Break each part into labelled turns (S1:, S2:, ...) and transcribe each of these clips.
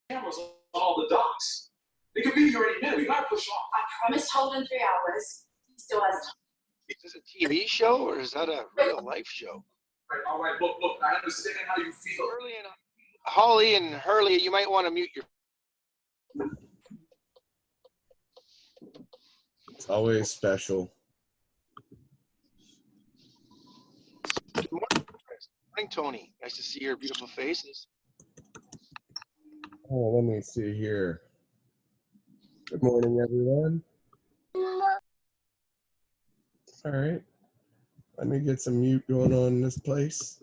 S1: cameras on all the docks. It could be you already knew. You gotta push off.
S2: I promised Holden 3 hours. He still has time.
S3: Is this a TV show or is that a real life show?
S1: All right, look, I understand how you feel.
S3: Holly and Hurley, you might want to mute your.
S4: It's always special.
S3: Good morning, Chris. Morning, Tony. Nice to see your beautiful faces.
S4: Oh, let me see here. Good morning, everyone. All right. Let me get some mute going on in this place.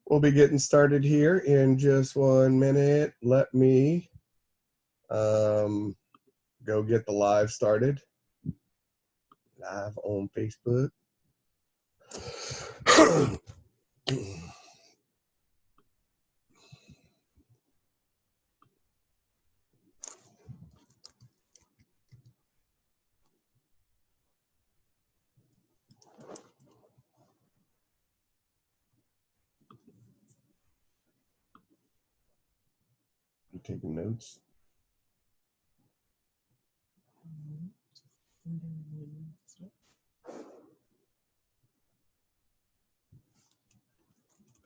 S4: We'll be getting started here in just 1 minute. Let me go get the live started. Live on Facebook. You taking notes?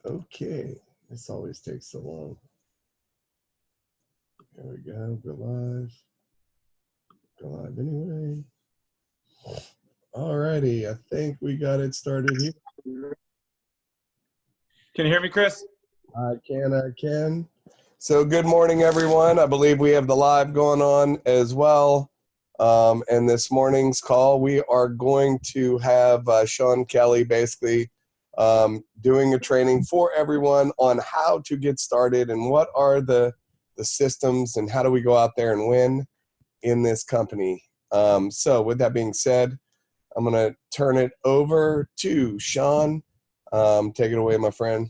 S4: Okay, this always takes so long. There we go, go live. Go live anyway. Alrighty, I think we got it started here.
S5: Can you hear me, Chris?
S4: I can. So good morning, everyone. I believe we have the live going on as well. And this morning's call, we are going to have Sean Kelley basically doing a training for everyone on how to get started and what are the systems and how do we go out there and win in this company. So with that being said, I'm going to turn it over to Sean. Take it away, my friend.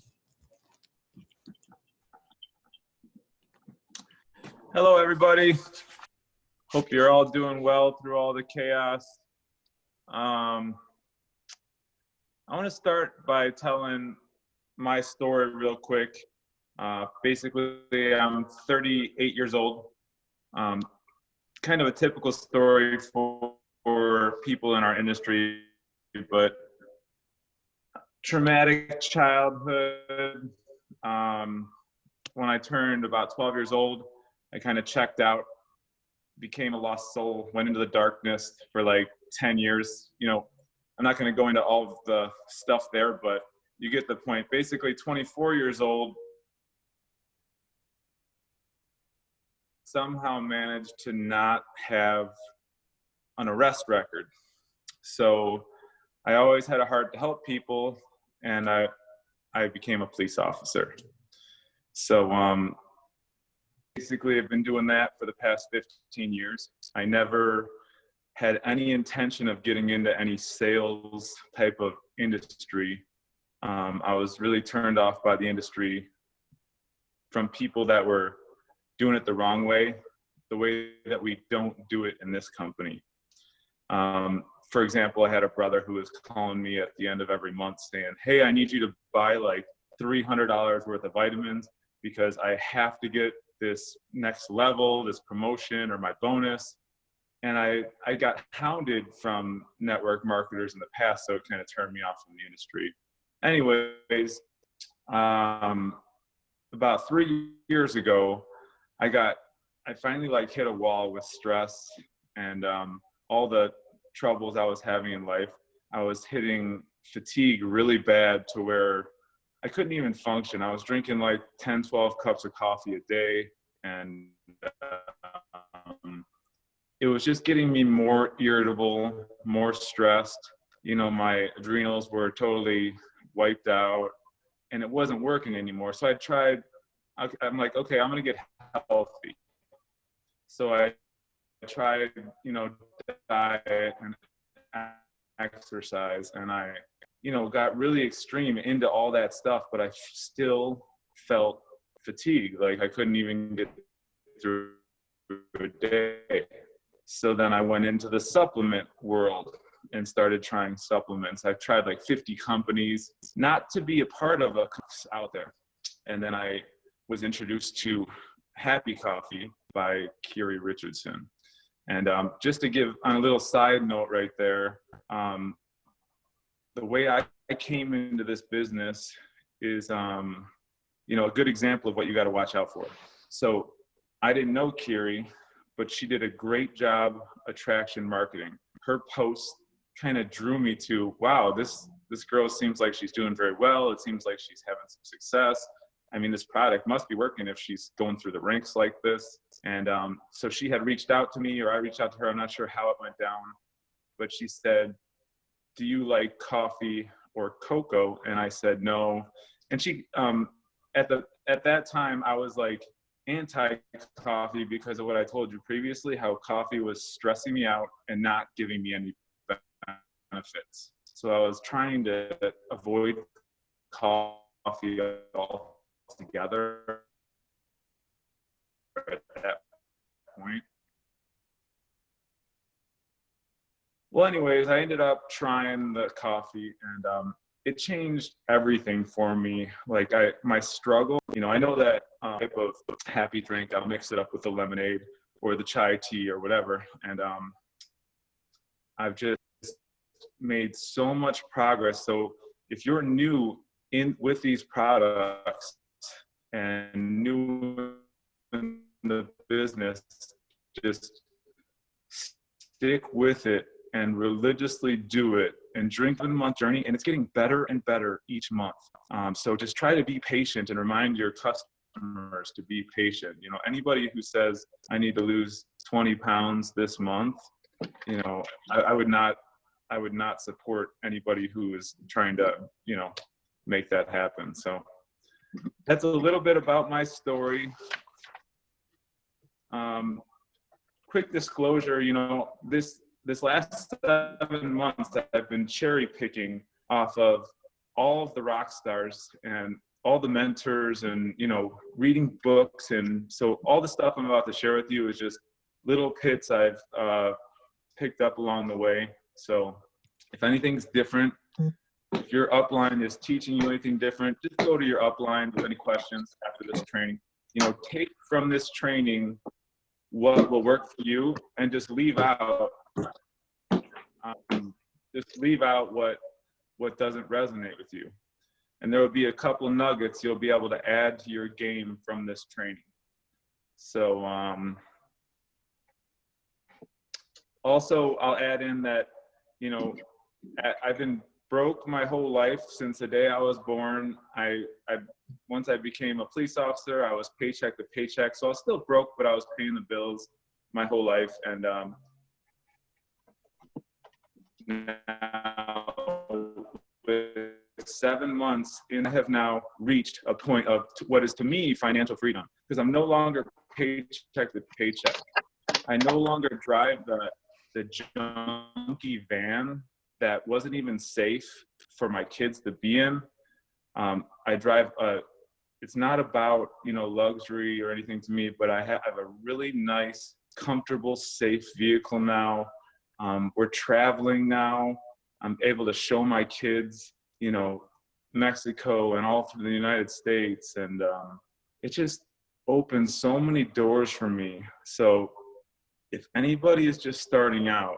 S5: Hello, everybody. Hope you're all doing well through all the chaos. I want to start by telling my story real quick. Basically, I'm 38 years old. Kind of a typical story for people in our industry, but traumatic childhood. When I turned about 12 years old, I kind of checked out, became a lost soul, went into the darkness for like 10 years. You know, I'm not going to go into all of the stuff there, but you get the point. Basically, 24 years old, somehow managed to not have an arrest record. So I always had a heart to help people, and I became a police officer. So basically, I've been doing that for the past 15 years. I never had any intention of getting into any sales type of industry. I was really turned off by the industry from people that were doing it the wrong way, the way that we don't do it in this company. For example, I had a brother who was calling me at the end of every month saying, hey, I need you to buy like $300 worth of vitamins because I have to get this next level, this promotion or my bonus. And I got hounded from network marketers in the past, so it kind of turned me off from the industry. Anyways, about 3 years ago, I finally like hit a wall with stress and all the troubles I was having in life. I was hitting fatigue really bad to where I couldn't even function. I was drinking like 10, 12 cups of coffee a day, and it was just getting me more irritable, more stressed. You know, my adrenals were totally wiped out, and it wasn't working anymore. So I'm like, okay, I'm gonna get healthy. So I tried, you know, diet and exercise, and I, you know, got really extreme into all that stuff, but I still felt fatigue. Like I couldn't even get through a day. So then I went into the supplement world, and started trying supplements. I've tried like 50 companies, not to be a part of a out there. And then I was introduced to Happy Coffee by Kelley Richardson. And just to give on a little side note right there, the way I came into this business is, you know, a good example of what you got to watch out for. So I didn't know Kelley, but she did a great job attraction marketing. Her posts kind of drew me to, wow, this girl seems like she's doing very well. It seems like she's having some success. I mean, this product must be working if she's going through the ranks like this. And so she had reached out to me, or I reached out to her. I'm not sure how it went down, but she said, do you like coffee or cocoa? And I said, no. And she, at that time, I was like anti-coffee because of what I told you previously, how coffee was stressing me out and not giving me any benefits. So I was trying to avoid coffee altogether at that point. Well, anyways, I ended up trying the coffee, and it changed everything for me. Like my struggle, you know, I know that type of happy drink, I'll mix it up with the lemonade or the chai tea or whatever. And I've just made so much progress. So if you're new with these products and new in the business, just stick with it and religiously do it and drink the month journey, and it's getting better and better each month. So just try to be patient and remind your customers to be patient. You know, anybody who says I need to lose 20 pounds this month, you know, I would not support anybody who is trying to, you know, make that happen. So that's a little bit about my story. Quick disclosure, you know, this last 7 months I've been cherry picking off of all of the rock stars and all the mentors and, you know, reading books. And so all the stuff I'm about to share with you is just little pits I've picked up along the way. So if anything's different, if your upline is teaching you anything different, just go to your upline with any questions after this training. You know, take from this training what will work for you and just leave out what doesn't resonate with you. And there will be a couple nuggets you'll be able to add to your game from this training. So also I'll add in that, you know, I've been broke my whole life since the day I was born. Once I became a police officer, I was paycheck to paycheck. So I was still broke, but I was paying the bills my whole life. And now with 7 months in, I have now reached a point of what is to me financial freedom, because I'm no longer paycheck to paycheck. I no longer drive the junky van that wasn't even safe for my kids to be in. I drive it's not about, you know, luxury or anything to me, but I have a really nice, comfortable, safe vehicle now. We're traveling now. I'm able to show my kids, you know, Mexico and all through the United States. And it just opens so many doors for me. So if anybody is just starting out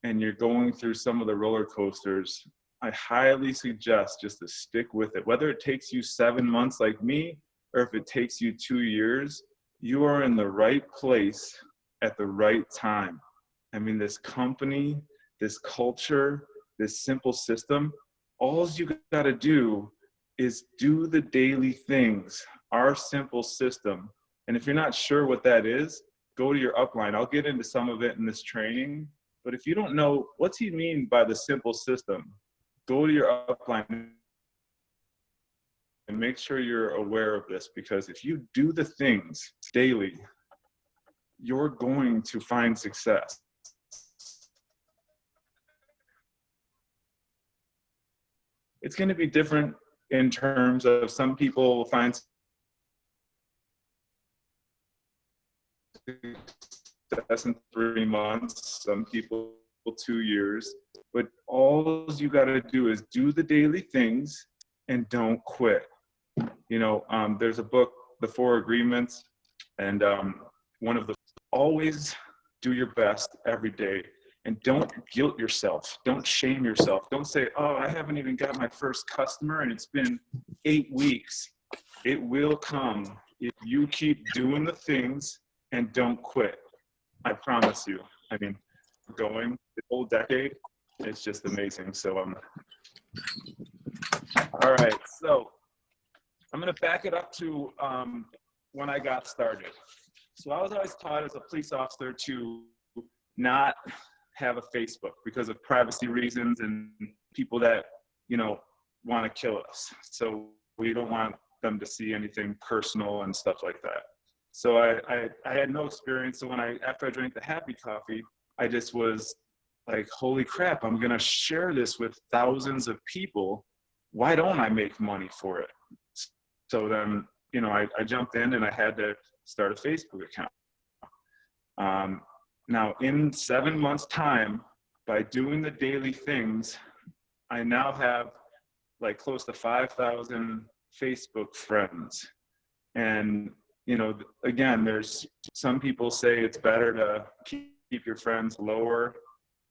S5: and you're going through some of the roller coasters, I highly suggest just to stick with it. Whether it takes you 7 months like me, or if it takes you 2 years, you are in the right place at the right time. I mean, this company, this culture, this simple system, all you gotta do is do the daily things, our simple system. And if you're not sure what that is, go to your upline. I'll get into some of it in this training. But if you don't know, what's he mean by the simple system? Go to your upline and make sure you're aware of this, because if you do the things daily, you're going to find success. It's going to be different in terms of some people will find success in 3 months, some people 2 years. but all you got to do is do the daily things and don't quit. You know, there's a book, The Four Agreements, and one of the, always do your best every day, and don't guilt yourself. Don't shame yourself. Don't say, oh, I haven't even got my first customer and it's been 8 weeks. It will come if you keep doing the things and don't quit. I promise you. I mean, going the whole decade, it's just amazing. So, all right. So I'm going to back it up to when I got started. So I was always taught as a police officer to not have a Facebook because of privacy reasons and people that, you know, want to kill us. So we don't want them to see anything personal and stuff like that. So I had no experience. So after I drank the Happy Coffee, I just was like, holy crap, I'm going to share this with thousands of people. Why don't I make money for it? So then, you know, I jumped in and I had to start a Facebook account. Now, in 7 months' time, by doing the daily things, I now have like close to 5,000 Facebook friends. And, you know, again, there's some people say it's better to keep your friends lower.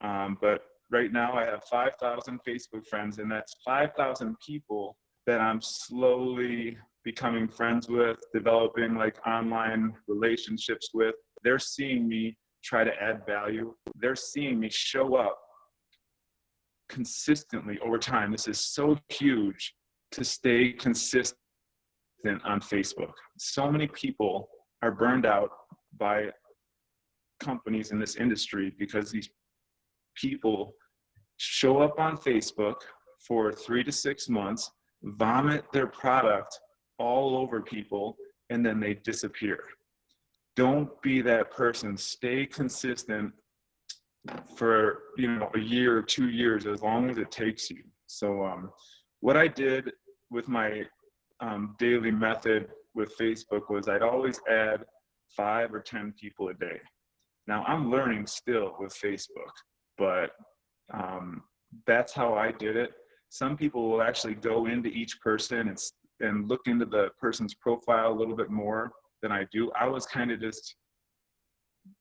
S5: But right now I have 5,000 Facebook friends, and that's 5,000 people that I'm slowly becoming friends with, developing like online relationships with. They're seeing me try to add value. They're seeing me show up consistently over time. This is so huge, to stay consistent on Facebook. So many people are burned out by companies in this industry because these people show up on Facebook for 3 to 6 months, vomit their product all over people, and then they disappear. Don't be that person. Stay consistent for, you know, a year or 2 years, as long as it takes you. So what I did with my daily method with Facebook was I'd always add 5 or 10 people a day. Now I'm learning still with Facebook, but that's how I did it. Some people will actually go into each person and look into the person's profile a little bit more than I do. I was kind of just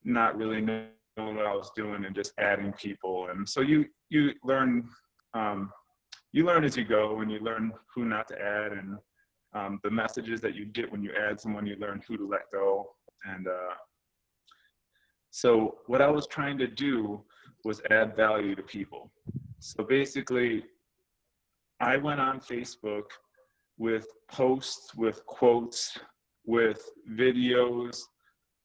S5: not really knowing what I was doing and just adding people. And so you learn as you go, and you learn who not to add, and the messages that you get when you add someone, you learn who to let go. And so what I was trying to do was add value to people. So basically, I went on Facebook with posts, with quotes, with videos,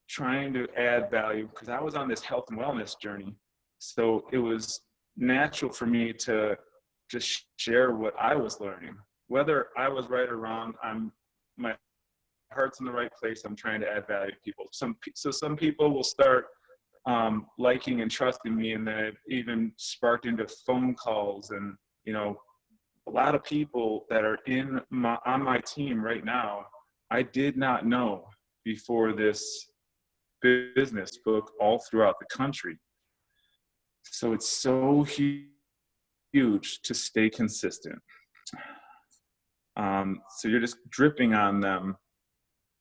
S5: trying to add value, because I was on this health and wellness journey. So it was natural for me to just share what I was learning. Whether I was right or wrong, my heart's in the right place. I'm trying to add value to people. So some people will start liking and trusting me, and then it even sparked into phone calls. And, you know, a lot of people that are on my team right now, I did not know before this business book all throughout the country. So it's so huge to stay consistent. So you're just dripping on them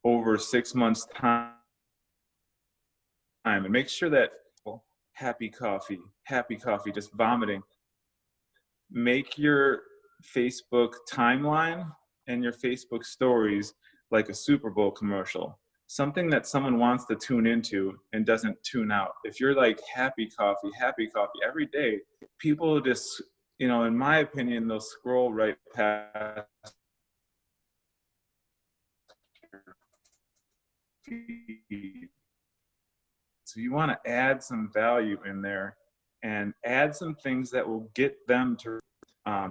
S5: over 6 months' time, and make sure that happy coffee, just vomiting. Make your Facebook timeline and your Facebook stories like a Super Bowl commercial, something that someone wants to tune into and doesn't tune out. If you're like happy coffee every day, people just, you know, in my opinion, they'll scroll right past. So you want to add some value in there and add some things that will get them to,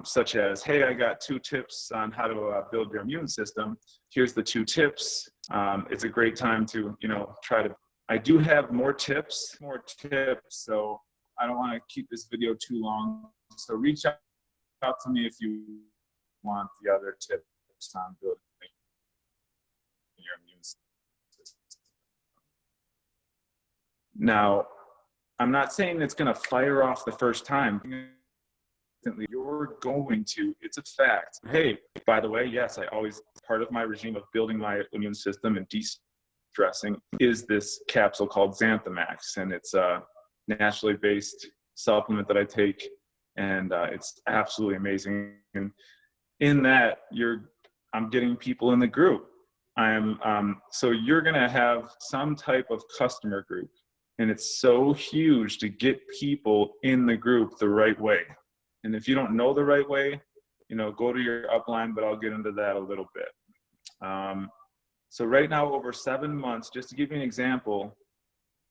S5: such as, hey, I got 2 tips on how to build your immune system. Here's the 2 tips. It's a great time to, you know, I do have more tips, so I don't want to keep this video too long. So reach out to me if you want the other tips on building your immune system. Now, I'm not saying it's going to fire off the first time. you're going to, it's a fact. Hey, by the way, yes, part of my regime of building my immune system and de-stressing is this capsule called Xanthamax. And it's a naturally based supplement that I take. And it's absolutely amazing. And in that, I'm getting people in the group. So you're going to have some type of customer group. And it's so huge to get people in the group the right way. And if you don't know the right way, go to your upline, but I'll get into that a little bit. So right now, over 7 months, just to give you an example,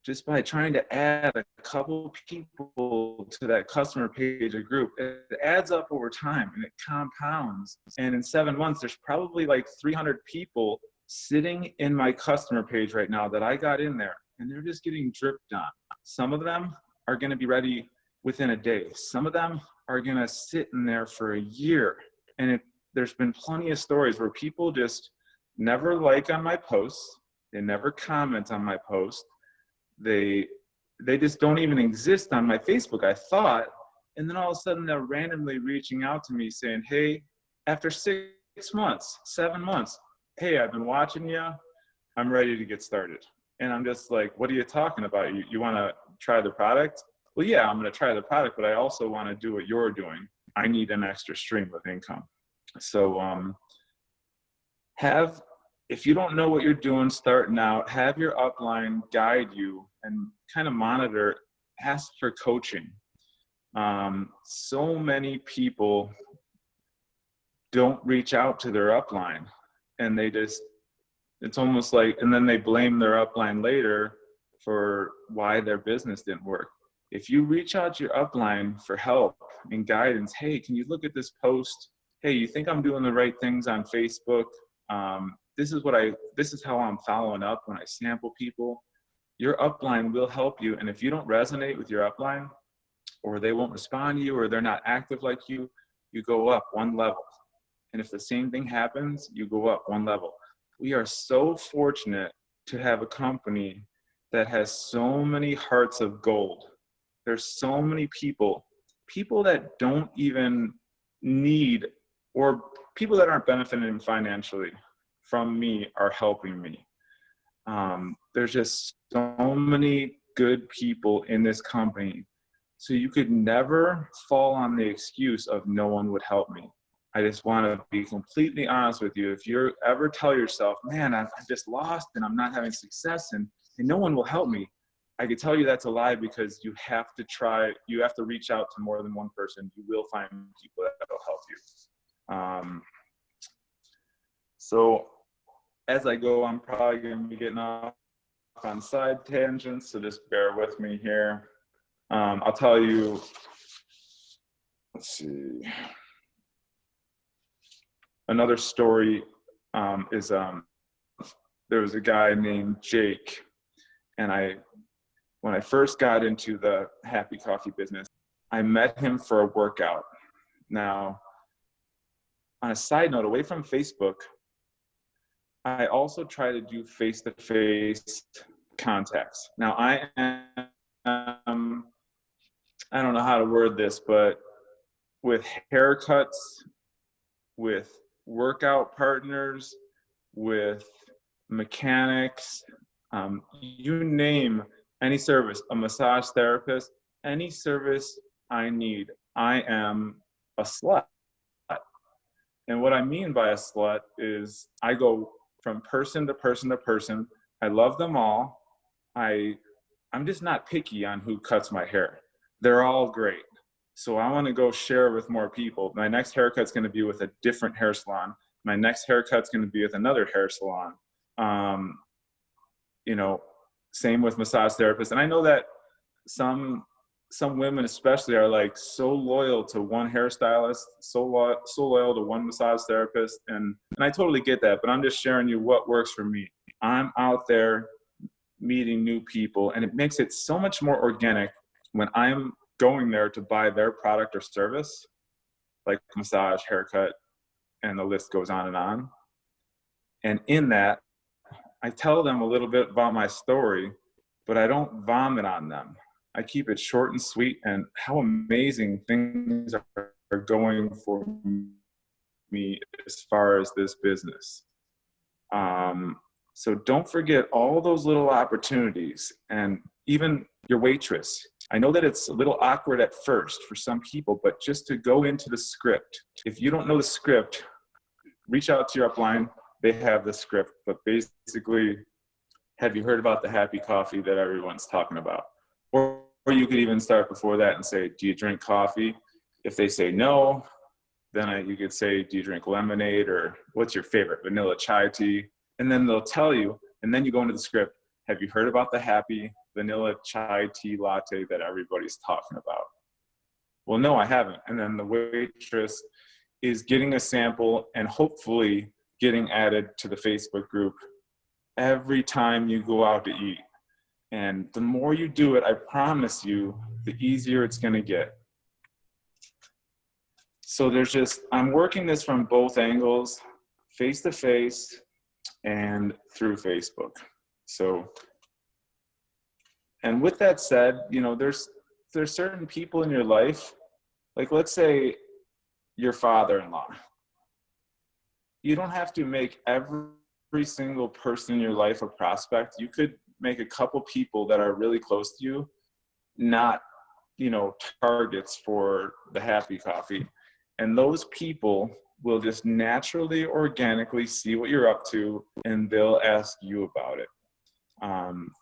S5: just by trying to add a couple people to that customer page or group, it adds up over time and it compounds. And in 7 months, there's probably like 300 people sitting in my customer page right now that I got in there, and they're just getting dripped on. Some of them are going to be ready within a day. Some of them are going to sit in there for a year. And there's been plenty of stories where people just never like on my posts. They never comment on my post. They just don't even exist on my Facebook, I thought. And then all of a sudden they're randomly reaching out to me saying, hey, after 6 months, 7 months, hey, I've been watching you. I'm ready to get started. And I'm just like, what are you talking about? You want to try the product? Well, yeah, I'm going to try the product, but I also want to do what you're doing. I need an extra stream of income. So if you don't know what you're doing starting out, have your upline guide you and kind of monitor, ask for coaching. So many people don't reach out to their upline, and it's almost like, and then they blame their upline later for why their business didn't work. If you reach out to your upline for help and guidance, hey, can you look at this post? Hey, you think I'm doing the right things on Facebook? This is how I'm following up when I sample people. Your upline will help you. And if you don't resonate with your upline, or they won't respond to you, or they're not active like you, you go up one level. And if the same thing happens, you go up one level. We are so fortunate to have a company that has so many hearts of gold. There's so many people that don't even need, or people that aren't benefiting financially from me are helping me. There's just so many good people in this company. So you could never fall on the excuse of no one would help me. I just want to be completely honest with you. If you ever tell yourself, man, I'm just lost and I'm not having success and no one will help me, I could tell you that's a lie, because you have to reach out to more than one person. You will find people that will help you. So as I go, I'm probably going to be getting off on side tangents, so just bear with me here. I'll tell you, let's see. Another story is there was a guy named Jake, and when I first got into the Happy Coffee business, I met him for a workout. Now, on a side note, away from Facebook, I also try to do face-to-face contacts. Now, I don't know how to word this, but with haircuts, with workout partners, with mechanics, you name any service, a massage therapist, any service I need, I am a slut. And what I mean by a slut is I go from person to person to person. I love them all. I'm just not picky on who cuts my hair. They're all great. So I want to go share with more people. My next haircut's going to be with a different hair salon. My next haircut's going to be with another hair salon. Same with massage therapists. And I know that some women especially are like so loyal to one hairstylist, so loyal to one massage therapist. And I totally get that, but I'm just sharing you what works for me. I'm out there meeting new people, and it makes it so much more organic when I'm going there to buy their product or service, like massage, haircut, and the list goes on and on. And in that, I tell them a little bit about my story, but I don't vomit on them. I keep it short and sweet, and how amazing things are going for me as far as this business. So don't forget all those little opportunities, and even your waitress. I know that it's a little awkward at first for some people, but just to go into the script. If you don't know the script, reach out to your upline. They have the script, but basically, have you heard about the happy coffee that everyone's talking about? Or you could even start before that and say, do you drink coffee? If they say no, then you could say, do you drink lemonade, or what's your favorite, vanilla chai tea? And then they'll tell you, and then you go into the script, have you heard about the happy vanilla chai tea latte that everybody's talking about? Well, no, I haven't. And then the waitress is getting a sample and hopefully getting added to the Facebook group every time you go out to eat. And the more you do it, I promise you, the easier it's going to get. So I'm working this from both angles, face to face and through Facebook. So, and with that said, there's certain people in your life, like let's say your father-in-law. You don't have to make every single person in your life a prospect. You could make a couple people that are really close to you, not, targets for the happy coffee. And those people will just naturally, organically see what you're up to, and they'll ask you about it.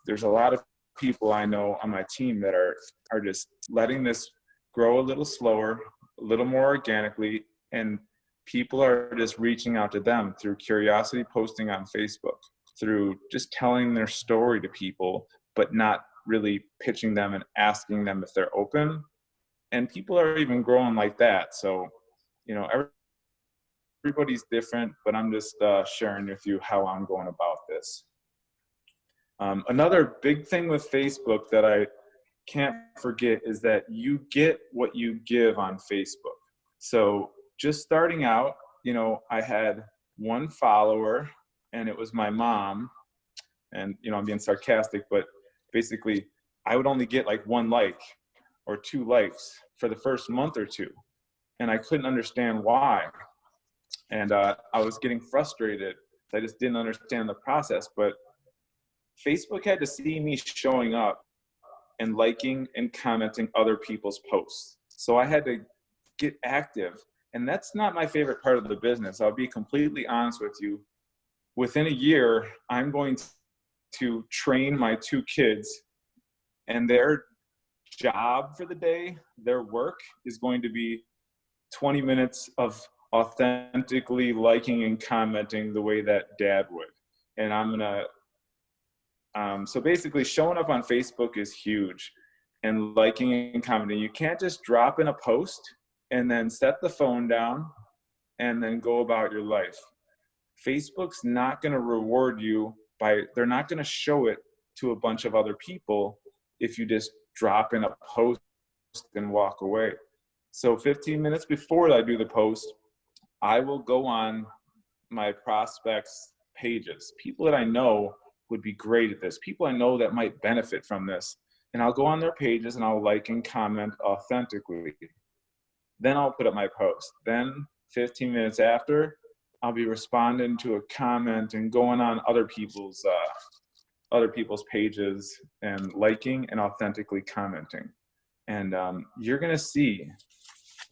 S5: There's a lot of people I know on my team that are just letting this grow a little slower, a little more organically, and people are just reaching out to them through curiosity posting on Facebook, through just telling their story to people, but not really pitching them and asking them if they're open. And people are even growing like that. So, everybody's different, but I'm just sharing with you how I'm going about this. Another big thing with Facebook that I can't forget is that you get what you give on Facebook. So just starting out, I had one follower, and it was my mom. And, I'm being sarcastic, but basically I would only get like 1 like or 2 likes for the first month or 2. And I couldn't understand why. And I was getting frustrated. I just didn't understand the process. But Facebook had to see me showing up and liking and commenting other people's posts. So I had to get active. And that's not my favorite part of the business. I'll be completely honest with you. Within a year, I'm going to train my 2 kids, and their job for the day, their work is going to be 20 minutes of authentically liking and commenting the way that dad would. And I'm gonna, so basically showing up on Facebook is huge, and liking and commenting. You can't just drop in a post and then set the phone down and then go about your life. Facebook's not gonna reward you they're not gonna show it to a bunch of other people if you just drop in a post and walk away. So 15 minutes before I do the post, I will go on my prospects' pages, people that I know would be great at this, people I know that might benefit from this, and I'll go on their pages and I'll like and comment authentically. Then I'll put up my post. Then 15 minutes after, I'll be responding to a comment and going on other people's pages and liking and authentically commenting. And you're gonna see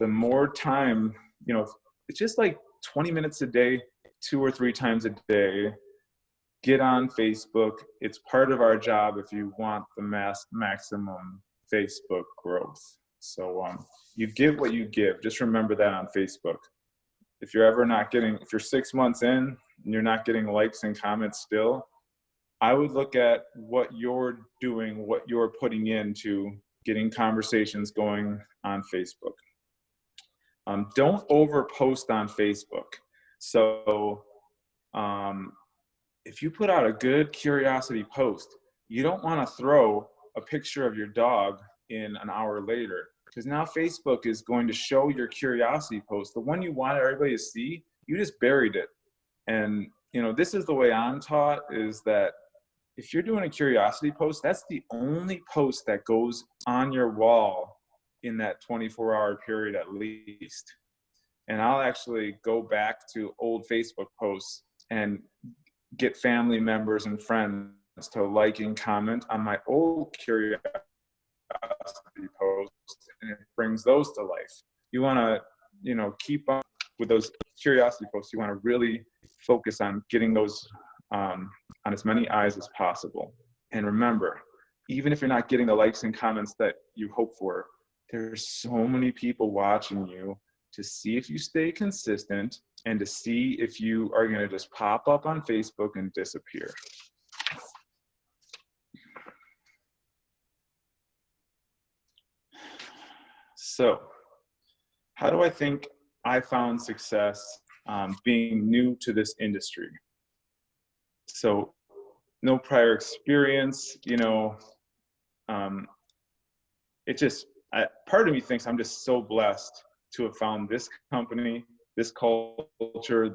S5: the more time, it's just like 20 minutes a day, 2 or 3 times a day. Get on Facebook. It's part of our job if you want the maximum Facebook growth. So you give what you give. Just remember that on Facebook. If you're 6 months in and you're not getting likes and comments still, I would look at what you're doing, what you're putting into getting conversations going on Facebook. Don't overpost on Facebook. So if you put out a good curiosity post, you don't want to throw a picture of your dog in an hour later, because now Facebook is going to show your curiosity post, the one you want everybody to see. You just buried it. And this is the way I'm taught, is that if you're doing a curiosity post, that's the only post that goes on your wall in that 24-hour period at least. And I'll actually go back to old Facebook posts and get family members and friends to like and comment on my old curiosity posts, and it brings those to life. You want to, keep up with those curiosity posts. You want to really focus on getting those on as many eyes as possible. And remember, even if you're not getting the likes and comments that you hope for, there's so many people watching you to see if you stay consistent and to see if you are going to just pop up on Facebook and disappear. So, how do I think I found success being new to this industry? So, no prior experience, part of me thinks I'm just so blessed to have found this company, this culture,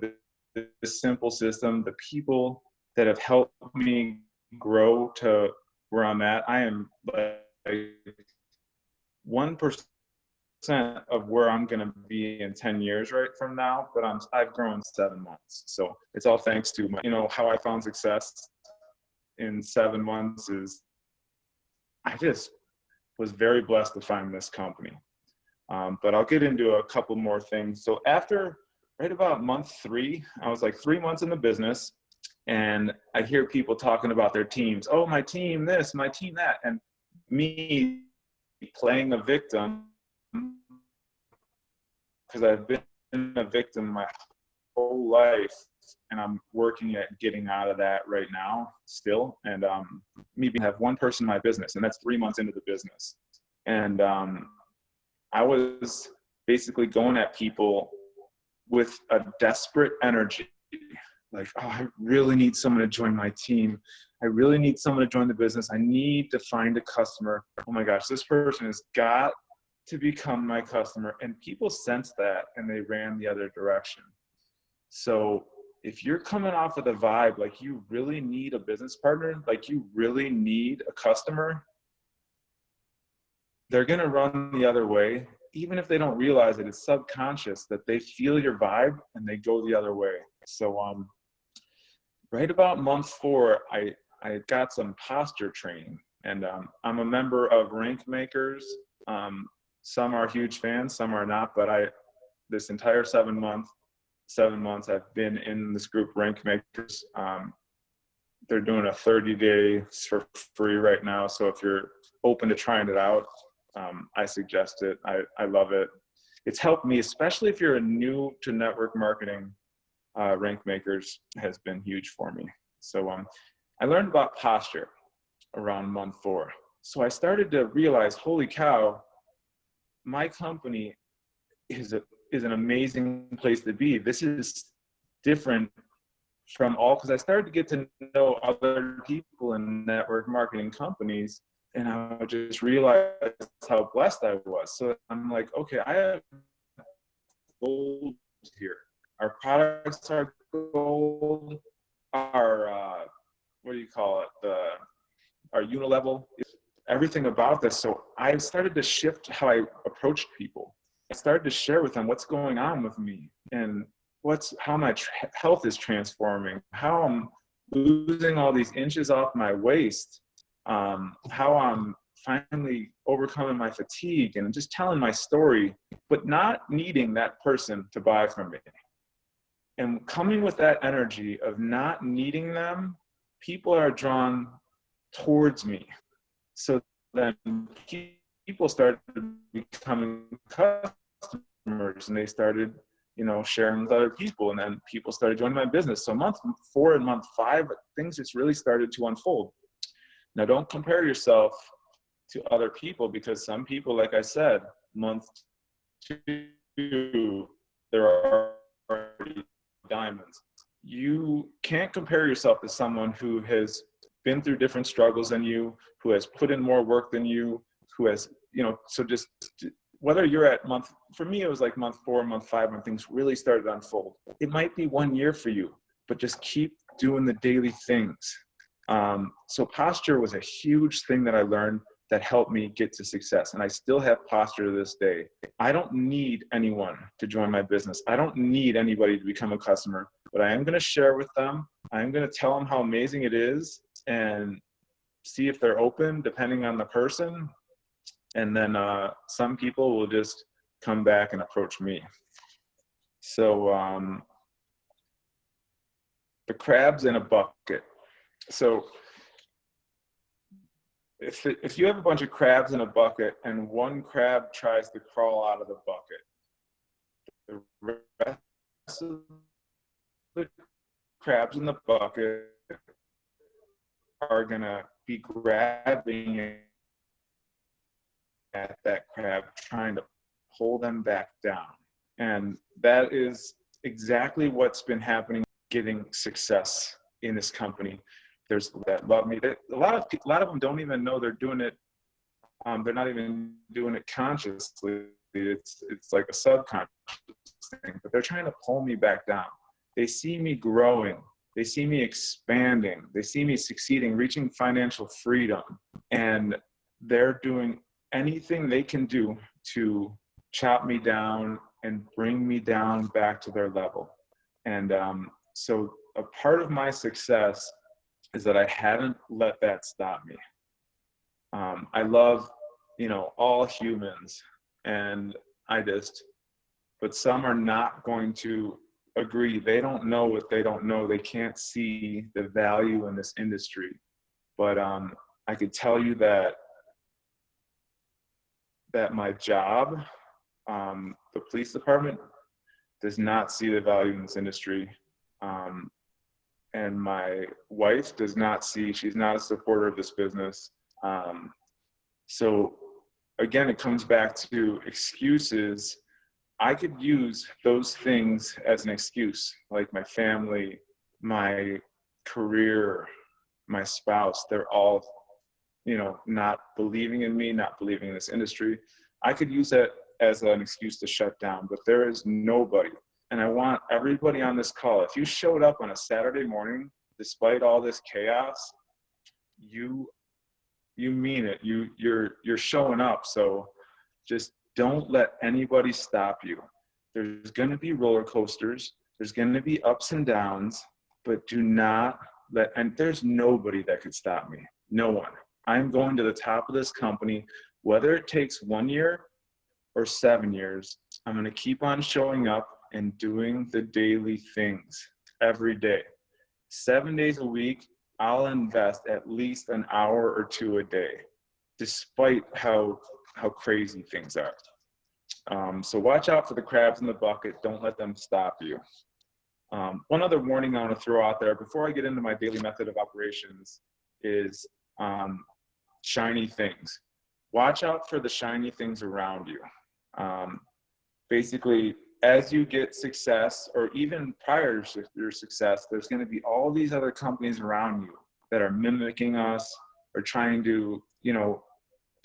S5: this simple system, the people that have helped me grow to where I'm at. I am like 1% of where I'm going to be in 10 years right from now, but I've grown 7 months. So it's all thanks to how I found success in 7 months is I just was very blessed to find this company. But I'll get into a couple more things. So after right about month 3, I was like 3 months in the business, and I hear people talking about their teams. Oh, my team this, my team that. And me playing a victim, because I've been a victim my whole life, and I'm working at getting out of that right now still. And me have one person in my business, and that's 3 months into the business. And I was basically going at people with a desperate energy. Like, oh, I really need someone to join my team. I really need someone to join the business. I need to find a customer. Oh my gosh, this person has got to become my customer. And people sensed that, and they ran the other direction. So if you're coming off of the vibe, like you really need a business partner, like you really need a customer, they're going to run the other way. Even if they don't realize it, it's subconscious that they feel your vibe and they go the other way. So right about month 4, I got some posture training, and I'm a member of Rank Makers. Some are huge fans, some are not, but this entire 7 months I've been in this group, Rank Makers. They're doing a 30-day for free right now. So if you're open to trying it out, I suggest it. I love it. It's helped me, especially if you're new to network marketing. Rank Makers has been huge for me. So I learned about posture around month 4. So I started to realize, holy cow, my company is an amazing place to be. This is different from because I started to get to know other people in network marketing companies, and I just realized how blessed I was. So I'm like, okay, I have gold here. Our products are gold. Our our unilevel, everything about this. So I started to shift how I approached people. I started to share with them what's going on with me and how my health is transforming, how I'm losing all these inches off my waist, how I'm finally overcoming my fatigue, and just telling my story, but not needing that person to buy from me. And coming with that energy of not needing them, people are drawn towards me. So then people started becoming customers, and they started, sharing with other people, and then people started joining my business. So month 4 and month 5, things just really started to unfold. Now, don't compare yourself to other people, because some people, like I said, month 2, there are already diamonds. You can't compare yourself to someone who has been through different struggles than you, who has put in more work than you, who has, so just whether you're at for me, it was like month 4, month 5, when things really started to unfold. It might be 1 year for you, but just keep doing the daily things. So posture was a huge thing that I learned. that helped me get to success. And I still have posture to this day. I don't need anyone to join my business. I don't need anybody to become a customer, but I am going to share with them. I'm going to tell them how amazing it is and see if they're open depending on the person. And then some people will just come back and approach me. So the crabs in a bucket. So if you have a bunch of crabs in a bucket and one crab tries to crawl out of the bucket, the rest of the crabs in the bucket are gonna be grabbing at that crab, trying to pull them back down. And that is exactly what's been happening, getting success in this company. There's that love me. A lot of them don't even know they're doing it. They're not even doing it consciously. It's like a subconscious thing, but they're trying to pull me back down. They see me growing. They see me expanding. They see me succeeding, reaching financial freedom. And they're doing anything they can do to chop me down and bring me down back to their level. And so a part of my success is that I haven't let that stop me. I love, all humans, and but some are not going to agree. They don't know what they don't know. They can't see the value in this industry. But I could tell you that my job, the police department, does not see the value in this industry. And my wife does not see, she's not a supporter of this business. So again, it comes back to excuses. I could use those things as an excuse, like my family, my career, my spouse. They're all, not believing in me, not believing in this industry. I could use that as an excuse to shut down, but there is nobody. And I want everybody on this call, if you showed up on a Saturday morning, despite all this chaos, you mean it. You're showing up. So just don't let anybody stop you. There's going to be roller coasters. There's going to be ups and downs, but do not and there's nobody that could stop me. No one. I'm going to the top of this company, whether it takes 1 year or 7 years. I'm going to keep on showing up and doing the daily things every day. 7 days a week, I'll invest at least an hour or two a day, despite how crazy things are. So watch out for the crabs in the bucket. Don't let them stop you. One other warning I want to throw out there before I get into my daily method of operations is shiny things. Watch out for the shiny things around you. Basically, as you get success, or even prior to your success, there's going to be all these other companies around you that are mimicking us or trying to,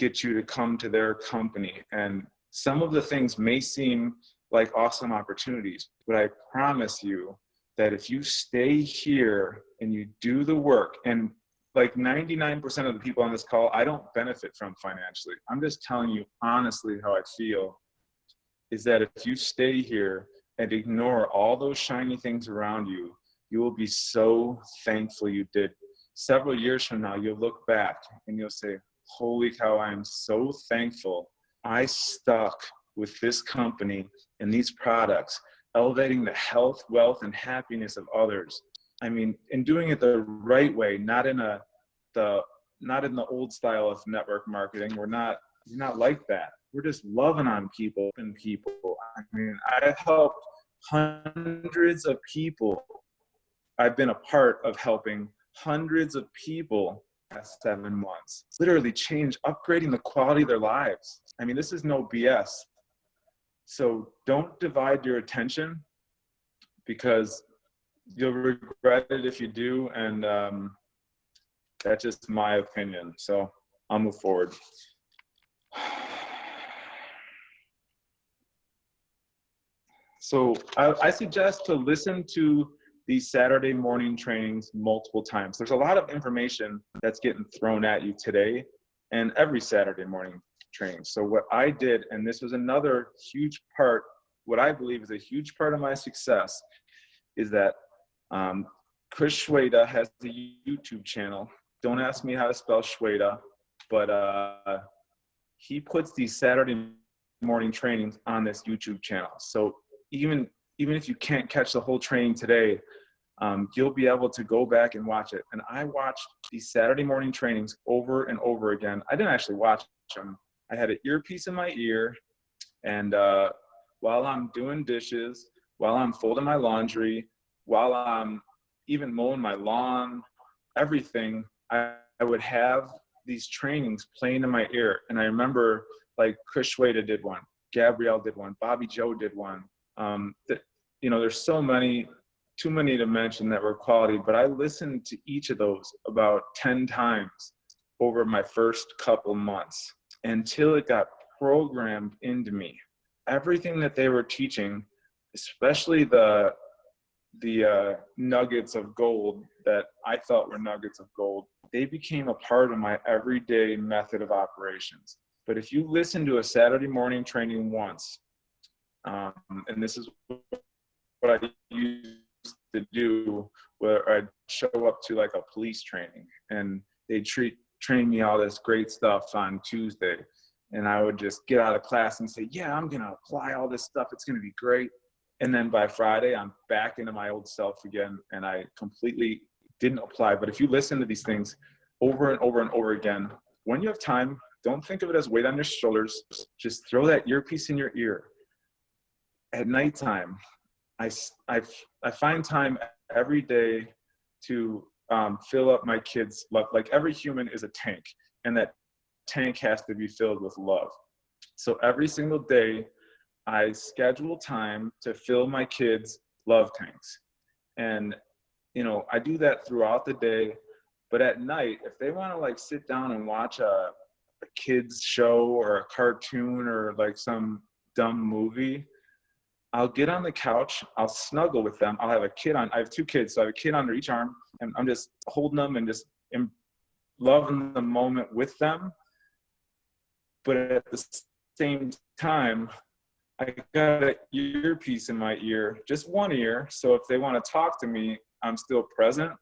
S5: get you to come to their company. And some of the things may seem like awesome opportunities, but I promise you that if you stay here and you do the work, and like 99% of the people on this call, I don't benefit from financially. I'm just telling you honestly how I feel, is that if you stay here and ignore all those shiny things around you, you will be so thankful you did. Several years from now, you'll look back and you'll say, holy cow, I'm so thankful I stuck with this company and these products, elevating the health, wealth, and happiness of others. I mean, in doing it the right way, not in the old style of network marketing. We're not like that. We're just loving on people and people. I mean, I've helped hundreds of people. I've been a part of helping hundreds of people past 7 months. It's literally upgrading the quality of their lives. I mean, this is no BS. So don't divide your attention, because you'll regret it if you do. And that's just my opinion. So I'll move forward. So I suggest to listen to these Saturday morning trainings multiple times. There's a lot of information that's getting thrown at you today, and every Saturday morning training. So what I did, and this was another huge part, what I believe is a huge part of my success, is that Chris Schweda has a YouTube channel. Don't ask me how to spell Schweda, but he puts these Saturday morning trainings on this YouTube channel. So even if you can't catch the whole training today, you'll be able to go back and watch it. And I watched these Saturday morning trainings over and over again. I didn't actually watch them. I had an earpiece in my ear, and while I'm doing dishes, while I'm folding my laundry, while I'm even mowing my lawn, everything, I would have these trainings playing in my ear. And I remember, like, Chris Schweda did one, Gabrielle did one, Bobby Joe did one. There's so many, too many to mention that were quality, but I listened to each of those about 10 times over my first couple months until it got programmed into me. Everything that they were teaching, especially the nuggets of gold that I thought were nuggets of gold, they became a part of my everyday method of operations. But if you listen to a Saturday morning training once, and this is what I used to do, where I'd show up to like a police training and they'd train me all this great stuff on Tuesday. And I would just get out of class and say, yeah, I'm going to apply all this stuff. It's going to be great. And then by Friday, I'm back into my old self again, and I completely didn't apply. But if you listen to these things over and over and over again, when you have time, don't think of it as weight on your shoulders. Just throw that earpiece in your ear. At nighttime, I find time every day to fill up my kids' love. Like, every human is a tank, and that tank has to be filled with love. So every single day, I schedule time to fill my kids' love tanks. And, I do that throughout the day. But at night, if they want to like sit down and watch a kid's show or a cartoon or like some dumb movie, I'll get on the couch, I'll snuggle with them. I have 2 kids, so I have a kid under each arm, and I'm just holding them and just loving the moment with them. But at the same time, I got an earpiece in my ear, just one ear. So if they want to talk to me, I'm still present,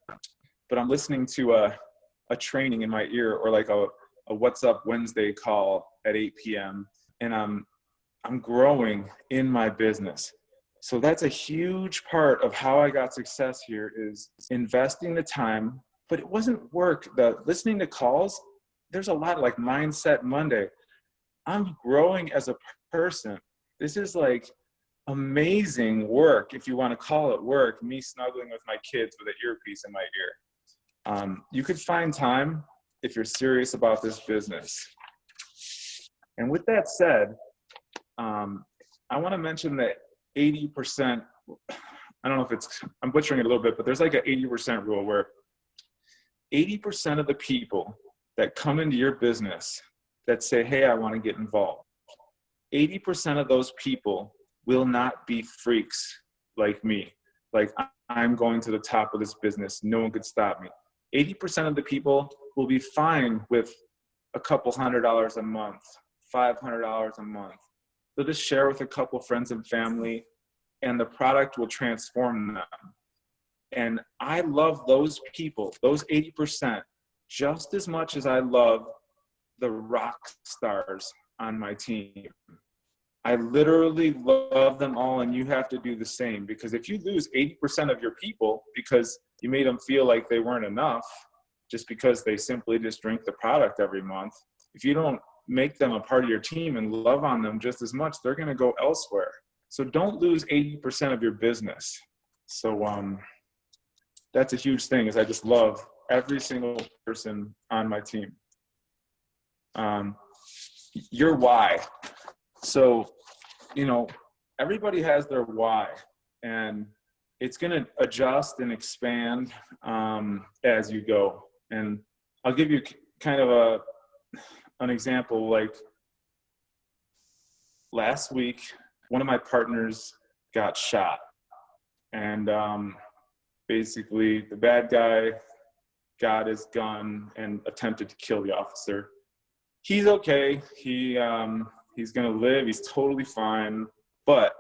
S5: but I'm listening to a training in my ear, or like a What's Up Wednesday call at 8 p.m. And I'm growing in my business. So that's a huge part of how I got success here, is investing the time. But it wasn't work. Listening to calls, there's a lot like Mindset Monday. I'm growing as a person. This is like amazing work, if you want to call it work, me snuggling with my kids with an earpiece in my ear. You could find time if you're serious about this business. And with that said, I want to mention that 80%, I don't know if I'm butchering it a little bit, but there's like an 80% rule where 80% of the people that come into your business that say, hey, I want to get involved, 80% of those people will not be freaks like me. Like, I'm going to the top of this business. No one could stop me. 80% of the people will be fine with a couple $100 a month, $500 a month. They'll just share with a couple friends and family, and the product will transform them. And I love those people, those 80%, just as much as I love the rock stars on my team. I literally love them all, and you have to do the same, because if you lose 80% of your people because you made them feel like they weren't enough just because they simply just drink the product every month, if you don't make them a part of your team and love on them just as much, they're going to go elsewhere. So don't lose 80% of your business. So that's a huge thing, is I just love every single person on my team. Your why. So, everybody has their why, and it's going to adjust and expand as you go. And I'll give you kind of an example. Like, last week, one of my partners got shot, and basically the bad guy got his gun and attempted to kill the officer. He's okay. He's gonna live. He's totally fine. But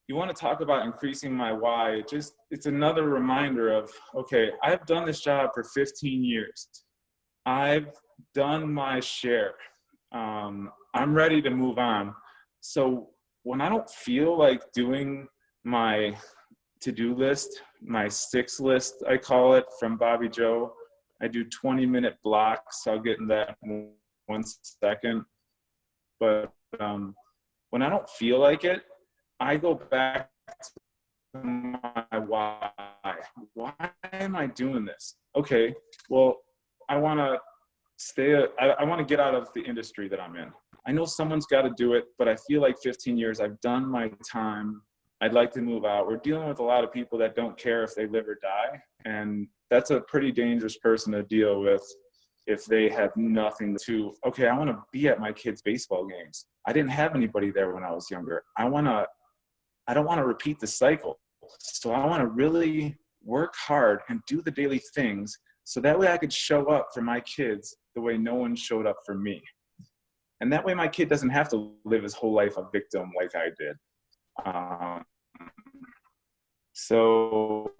S5: you want to talk about increasing my why? It's another reminder of, okay, I've done this job for 15 years. I've done my share. I'm ready to move on. So when I don't feel like doing my to-do list, my 6 list, I call it, from Bobby Joe, I do 20-minute blocks. I'll get in that in 1 second. But when I don't feel like it, I go back to my why. Why am I doing this? Okay, well, I want to I want to get out of the industry that I'm in. I know someone's got to do it, but I feel like 15 years, I've done my time. I'd like to move out. We're dealing with a lot of people that don't care if they live or die. And that's a pretty dangerous person to deal with if they have nothing to, okay, I want to be at my kids' baseball games. I didn't have anybody there when I was younger. I don't want to repeat the cycle. So I want to really work hard and do the daily things so that way I could show up for my kids the way no one showed up for me. And that way my kid doesn't have to live his whole life a victim like I did. So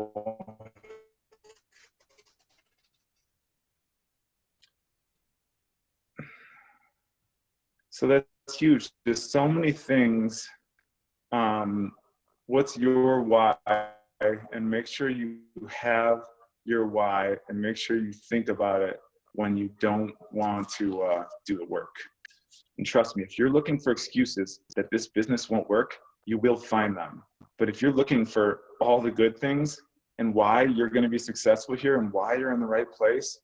S5: that's huge. There's so many things. What's your why? And make sure you have your why and make sure you think about it when you don't want to do the work. And trust me, if you're looking for excuses that this business won't work, you will find them. But if you're looking for all the good things and why you're going to be successful here and why you're in the right place,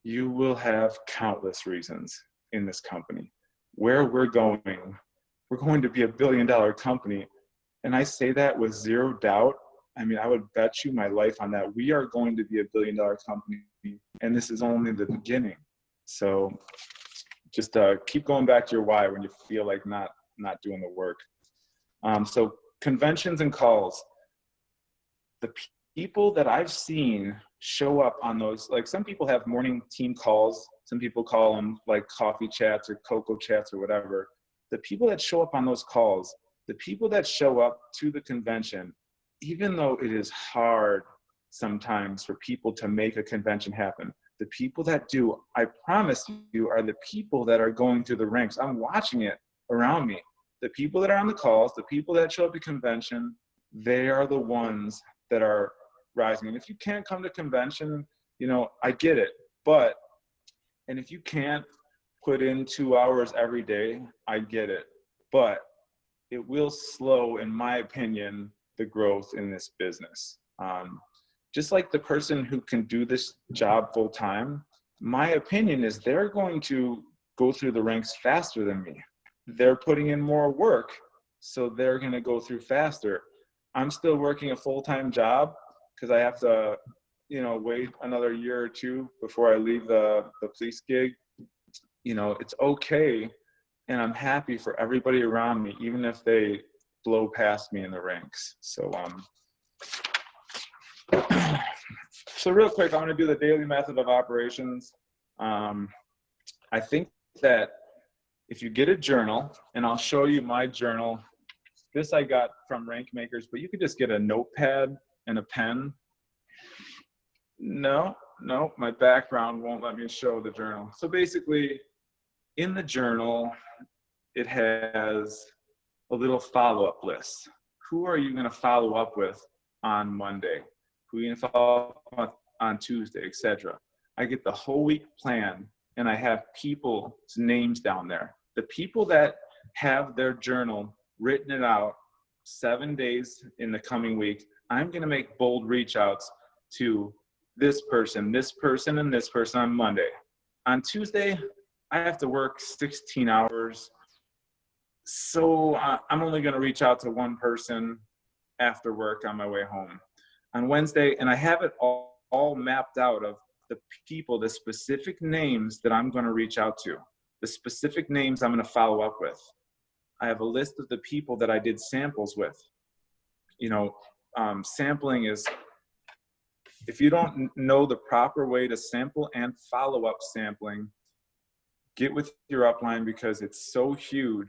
S5: you will have countless reasons in this company. Where we're going to be $1 billion company. And I say that with zero doubt. I mean, I would bet you my life on that. We are going to be $1 billion company, and this is only the beginning. So just keep going back to your why when you feel like not doing the work. So conventions and calls. The people that I've seen show up on those, like some people have morning team calls. Some people call them like coffee chats or cocoa chats or whatever. The people that show up on those calls, the people that show up to the convention, even though it is hard sometimes for people to make a convention happen, the people that do, I promise you, are the people that are going through the ranks. I'm watching it around me. The people that are on the calls, the people that show up at convention, they are the ones that are rising. And if you can't come to convention, I get it. And if you can't put in 2 hours every day, I get it. But it will slow, in my opinion, the growth in this business. Just like the person who can do this job full time, my opinion is they're going to go through the ranks faster than me. They're putting in more work, so they're going to go through faster. I'm still working a full-time job because I have to, wait another year or two before I leave the police gig. It's okay. And I'm happy for everybody around me, even if they blow past me in the ranks. So, so real quick, I want to do the daily method of operations. I think that if you get a journal, and I'll show you my journal. This I got from Rank Makers, but you could just get a notepad and a pen. No, my background won't let me show the journal. So basically, in the journal, it has a little follow-up list. Who are you going to follow up with on Monday? Who are you going to follow up with on Tuesday, etc. I get the whole week plan, and I have people's names down there. The people that have their journal written it out 7 days in the coming week, I'm going to make bold reach outs to this person, and this person on Monday. On Tuesday, I have to work 16 hours. So I'm only going to reach out to one person after work on my way home. On Wednesday, and I have it all mapped out of the people, the specific names that I'm going to reach out to, the specific names I'm going to follow up with. I have a list of the people that I did samples with. Sampling is, if you don't know the proper way to sample and follow up sampling, get with your upline because it's so huge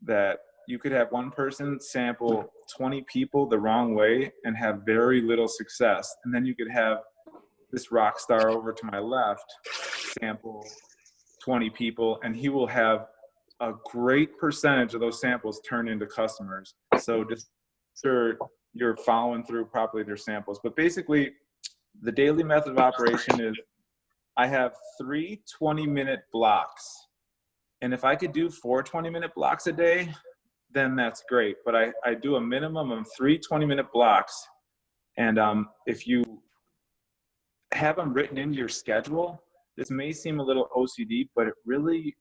S5: that you could have one person sample 20 people the wrong way and have very little success. And then you could have this rock star over to my left sample 20 people, and he will have a great percentage of those samples turn into customers. So just sure you're following through properly their samples. But basically, the daily method of operation is I have 3 20-minute blocks. And if I could do 4 20-minute blocks a day, then that's great. But I do a minimum of 3 20-minute blocks. And if you have them written into your schedule, this may seem a little OCD, but it really,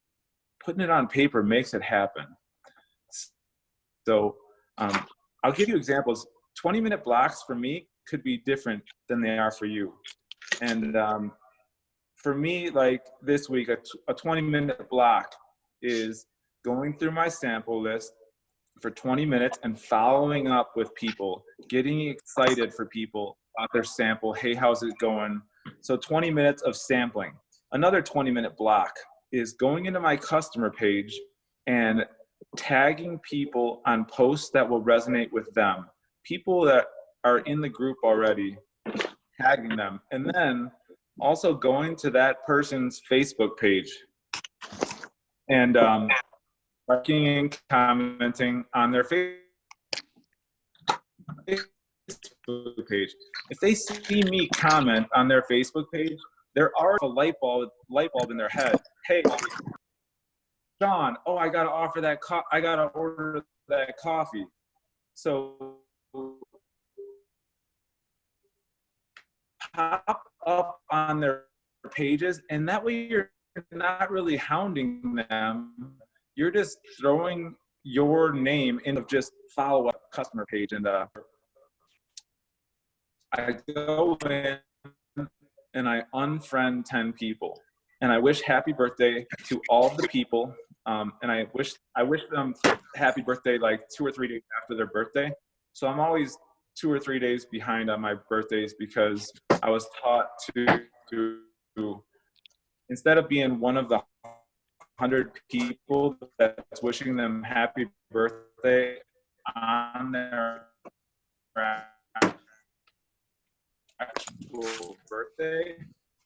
S5: putting it on paper makes it happen. So I'll give you examples. 20-minute blocks for me could be different than they are for you. And for me, like this week, a 20-minute block is going through my sample list for 20 minutes and following up with people, getting excited for people about their sample. Hey, how's it going? So 20 minutes of sampling. Another 20-minute block is going into my customer page and tagging people on posts that will resonate with them. People that are in the group already, tagging them. And then also going to that person's Facebook page and liking and commenting on their Facebook page. If they see me comment on their Facebook page, there are a light bulb in their head. Hey, Sean, oh, I gotta offer that. I gotta order that coffee. So pop up on their pages, and that way you're not really hounding them. You're just throwing your name in of just follow up customer page, and I go in and I unfriend 10 people, and I wish happy birthday to all of the people. And I wish them happy birthday like 2 or 3 days after their birthday. So I'm always 2 or 3 days behind on my birthdays because I was taught to instead of being one of the 100 people that's wishing them happy birthday on their actual birthday,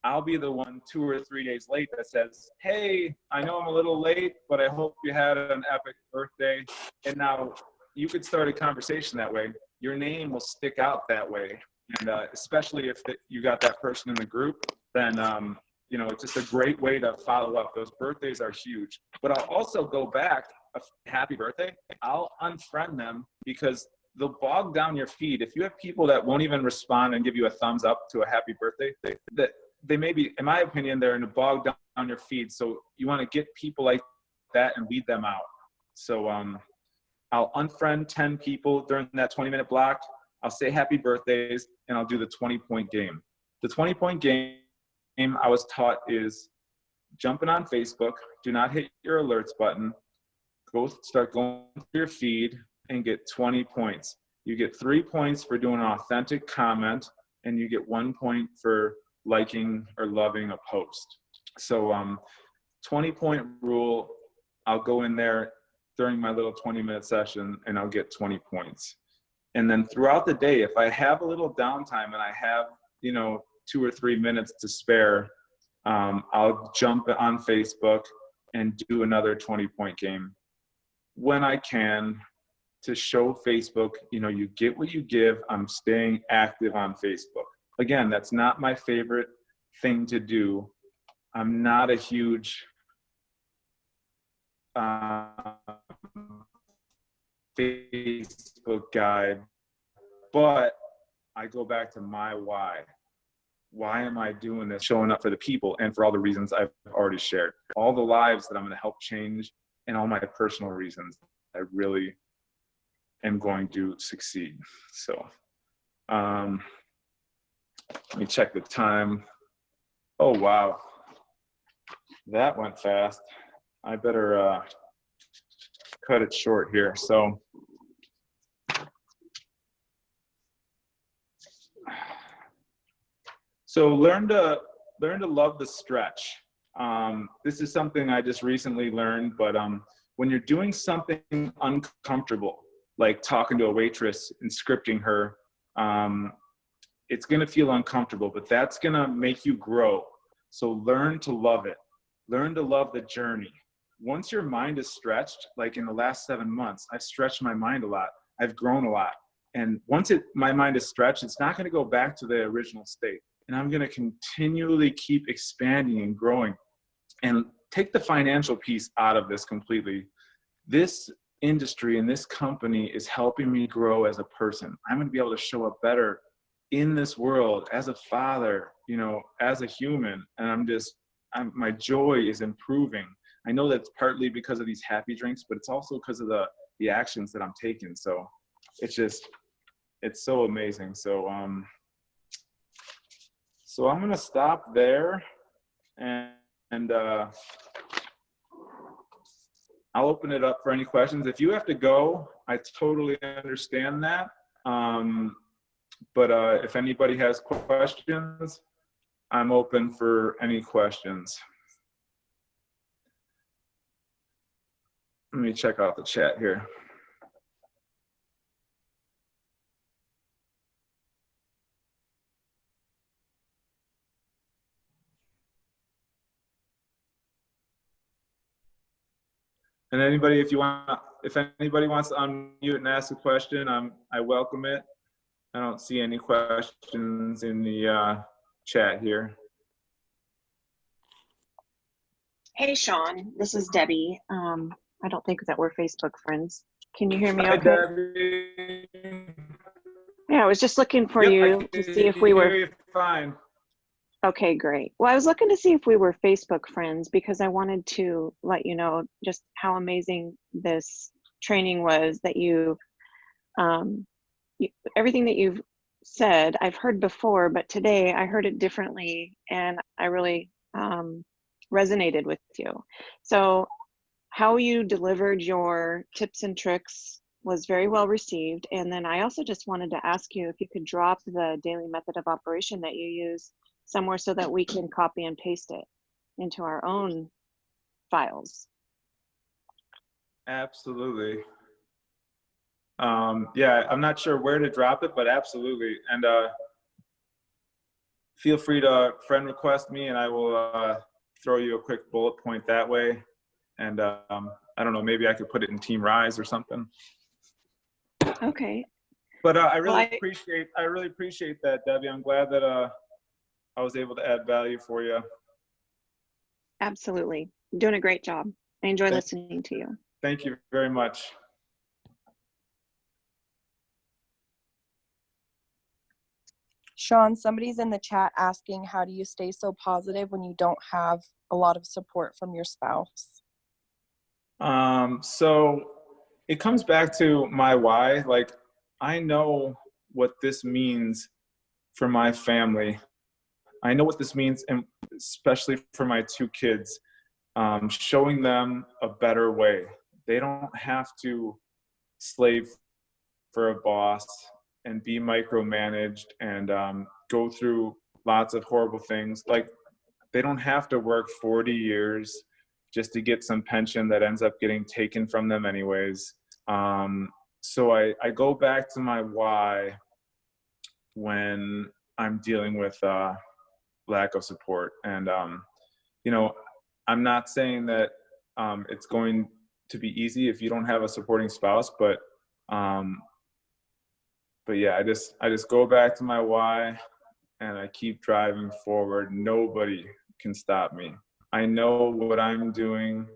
S5: I'll be the one 2 or 3 days late that says, hey, I know I'm a little late, but I hope you had an epic birthday. And now you could start a conversation that way. Your name will stick out that way. And especially if you got that person in the group, then, it's just a great way to follow up. Those birthdays are huge. But I'll also go back, a happy birthday, I'll unfriend them because they'll bog down your feed. If you have people that won't even respond and give you a thumbs up to a happy birthday, they may be, in my opinion, they're in a bog down your feed. So you want to get people like that and weed them out. So I'll unfriend 10 people during that 20-minute block. I'll say happy birthdays, and I'll do the 20-point game. The 20-point game I was taught is jumping on Facebook, do not hit your alerts button, start going through your feed and get 20 points. You get 3 points for doing an authentic comment, and you get 1 point for liking or loving a post. So 20-point rule, I'll go in there during my little 20-minute session and I'll get 20 points. And then throughout the day, if I have a little downtime and I have, 2 or 3 minutes to spare, I'll jump on Facebook and do another 20-point game when I can to show Facebook, you get what you give. I'm staying active on Facebook. Again, that's not my favorite thing to do. I'm not a huge Facebook guy, but I go back to my why. Why am I doing this? Showing up for the people and for all the reasons I've already shared. All the lives that I'm going to help change and all my personal reasons I really am going to succeed. So let me check the time. Oh, wow. That went fast. I better cut it short here. So learn to love the stretch. This is something I just recently learned, but when you're doing something uncomfortable, like talking to a waitress and scripting her, it's going to feel uncomfortable, but that's going to make you grow. So learn to love it. Learn to love the journey. Once your mind is stretched, like in the last 7 months, I've stretched my mind a lot. I've grown a lot. And once my mind is stretched, it's not going to go back to the original state. And I'm going to continually keep expanding and growing. And take the financial piece out of this completely. This industry and this company is helping me grow as a person. I'm going to be able to show up better in this world as a father, you know, as a human. And my joy is improving. I know that's partly because of these happy drinks, but it's also because of the actions that I'm taking. So it's so amazing. So I'm going to stop there and I'll open it up for any questions. If you have to go, I totally understand that. But if anybody has questions, I'm open for any questions. Let me check out the chat here. And anybody, if anybody wants to unmute and ask a question, I welcome it. I don't see any questions in the chat here.
S6: Hey, Sean, this is Debbie. I don't think that we're Facebook friends. Can you hear me
S5: Hi,
S6: okay?
S5: Debbie.
S6: Yeah, I was just looking for
S5: Yep,
S6: you to see if we were.
S5: hear you fine.
S6: Okay, great. Well, I was looking to see if we were Facebook friends because I wanted to let you know just how amazing this training was that everything that you've said, I've heard before, but today I heard it differently and I really resonated with you. So how you delivered your tips and tricks was very well received. And then I also just wanted to ask you if you could drop the daily method of operation that you use somewhere so that we can copy and paste it into our own files.
S5: Absolutely. Yeah, I'm not sure where to drop it, but absolutely. And feel free to friend request me and I will throw you a quick bullet point that way. And I don't know, maybe I could put it in Team Rise or something.
S6: Okay.
S5: But I really appreciate that, Debbie. I'm glad that I was able to add value for you.
S6: Absolutely. You're doing a great job. I enjoy listening to you.
S5: Thank you very much.
S7: Sean, somebody's in the chat asking, how do you stay so positive when you don't have a lot of support from your spouse?
S5: So it comes back to my why. Like, I know what this means for my family. I know what this means, and especially for my 2 kids, showing them a better way. They don't have to slave for a boss and be micromanaged and go through lots of horrible things. Like, they don't have to work 40 years just to get some pension that ends up getting taken from them anyways. So I go back to my why when I'm dealing with lack of support. And, you know, I'm not saying that it's going to be easy if you don't have a supporting spouse, but yeah, I just go back to my why and I keep driving forward. Nobody can stop me. I know what I'm doing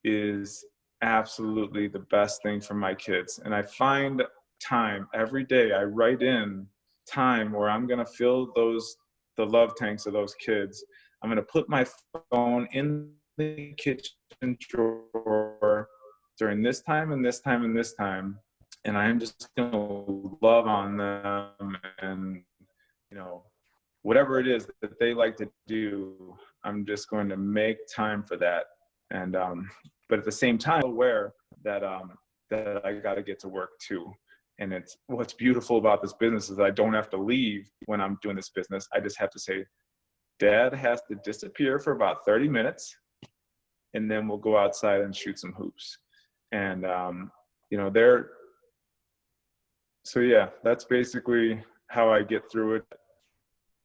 S5: is absolutely the best thing for my kids. And I find time every day. I write in time where I'm going to fill the love tanks of those kids. I'm going to put my phone in the kitchen drawer during this time and this time and this time. And I'm just going to love on them and, you know, whatever it is that they like to do, I'm just going to make time for that. And, but at the same time, aware that, that I got to get to work too. And it's what's beautiful about this business is I don't have to leave when I'm doing this business. I just have to say, Dad has to disappear for about 30 minutes, and then we'll go outside and shoot some hoops. And, you know, so yeah, that's basically how I get through it.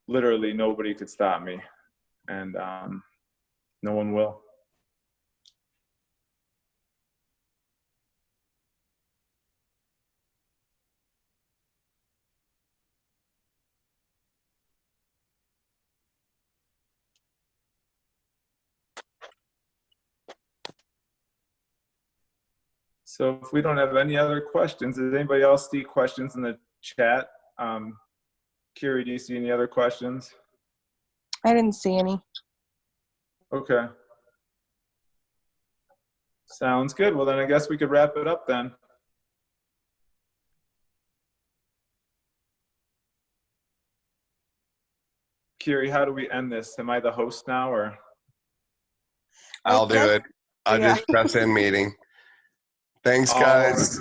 S5: Literally nobody could stop me, and no one will. So if we don't have any other questions, does anybody else see questions in the chat? Kiri, do you see any other questions?
S7: I didn't see any.
S5: Okay. Sounds good. Well, then I guess we could wrap it up then. Kiri, how do we end this? Am I the host now, or?
S4: I'll do it. I'll
S7: Yeah.
S4: just press end meeting. Thanks, guys.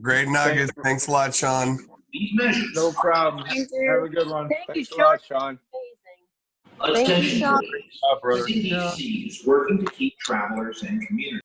S4: Great nuggets. Thanks a lot, Sean.
S1: These measures.
S5: No problem.
S7: Thank you.
S5: Have a good one.
S7: Thank you,
S5: Thanks a lot, Sean.
S7: Thank you,
S1: Attention,
S7: Sean.
S1: workers.
S5: Brother.
S1: CDC is working to keep travelers and communities